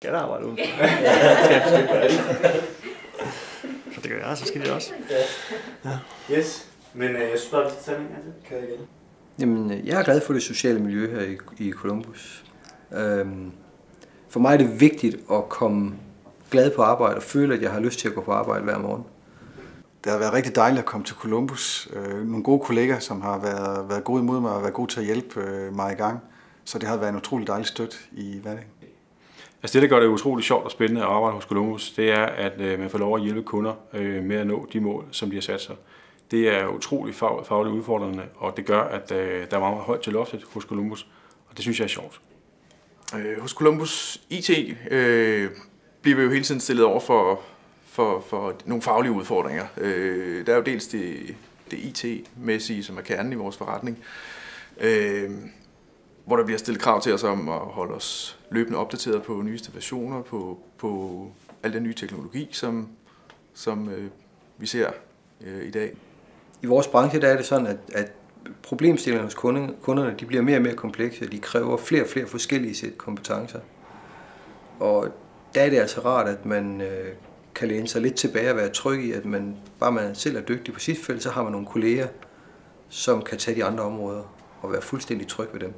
Skal der arbejde udenfor? Så det gør jeg, så skal de også. Ja. Yes, men jeg synes bare, vi skal tage en gang til. Kan jeg igen? Jamen, jeg er glad for det sociale miljø her i Columbus. For mig er det vigtigt at komme glad på arbejde og føle, at jeg har lyst til at gå på arbejde hver morgen. Det har været rigtig dejligt at komme til Columbus. Nogle gode kolleger, som har været gode imod mig og været gode til at hjælpe mig i gang. Så det har været en utrolig dejlig støtte i hverdagen. Altså det, der gør det utroligt sjovt og spændende at arbejde hos Columbus, det er, at man får lov at hjælpe kunder med at nå de mål, som de har sat sig. Det er utroligt fagligt udfordrende, og det gør, at der er meget højt til loftet hos Columbus, og det synes jeg er sjovt. Hos Columbus IT bliver vi jo hele tiden stillet over for nogle faglige udfordringer. Der er jo dels det IT-mæssige, som er kernen i vores forretning, hvor der bliver stillet krav til os om at holde os løbende opdateret på nyeste versioner, på al den nye teknologi, som vi ser i dag. I vores branche der er det sådan, at problemstillingerne hos kunderne de bliver mere og mere komplekse. De kræver flere og flere forskellige sæt kompetencer. Og der er det altså rart, at man kan læne sig lidt tilbage og være tryg i, at man selv er dygtig på sit felt, så har man nogle kolleger, som kan tage de andre områder og være fuldstændig tryg ved dem.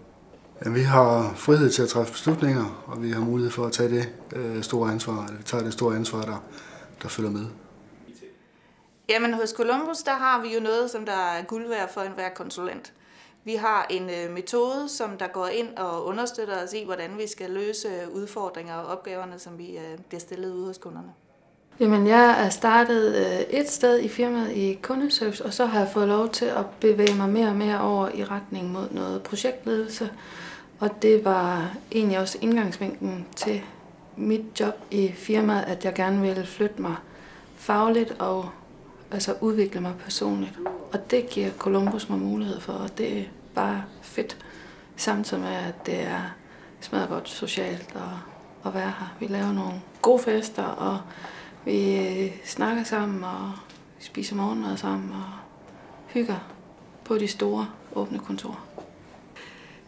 Vi har frihed til at træffe beslutninger, og vi har mulighed for at tage det store ansvar, eller vi tager det store ansvar, der følger med. Jamen hos Columbus, der har vi jo noget, som der er guld værd for enhver konsulent. Vi har en metode, som der går ind og understøtter os i, hvordan vi skal løse udfordringer og opgaverne, som vi bliver stillet ude hos kunderne. Jamen, jeg er startet et sted i firmaet i kundeservice, og så har jeg fået lov til at bevæge mig mere og mere over i retning mod noget projektledelse. Og det var egentlig også indgangsvinklen til mit job i firmaet, at jeg gerne ville flytte mig fagligt og altså udvikle mig personligt. Og det giver Columbus mig mulighed for, og det er bare fedt. Samtidig med, at det er smadret godt socialt at være her. Vi laver nogle gode fester, og vi snakker sammen, og vi spiser morgenmad sammen, og hygger på de store åbne kontorer.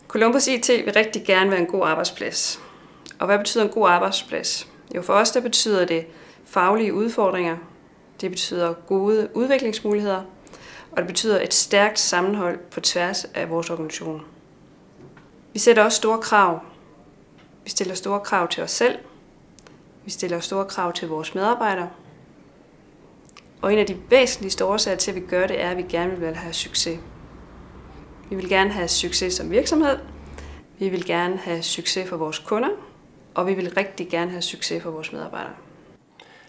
Columbus IT vil rigtig gerne være en god arbejdsplads. Og hvad betyder en god arbejdsplads? Jo, for os der betyder det faglige udfordringer, det betyder gode udviklingsmuligheder, og det betyder et stærkt sammenhold på tværs af vores organisation. Vi sætter også store krav. Vi stiller store krav til os selv. Vi stiller store krav til vores medarbejdere. Og en af de væsentligste årsager til, at vi gør det, er, at vi gerne vil have succes. Vi vil gerne have succes som virksomhed. Vi vil gerne have succes for vores kunder. Og vi vil rigtig gerne have succes for vores medarbejdere.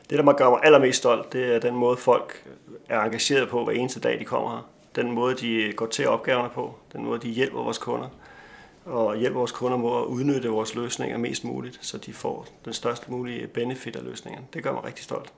Det, der gør mig allermest stolt, det er den måde, folk er engageret på hver eneste dag, de kommer her. Den måde, de går til opgaverne på. Den måde, de hjælper vores kunder. Og hjælper vores kunder med at udnytte vores løsninger mest muligt, så de får den største mulige benefit af løsningen. Det gør mig rigtig stolt.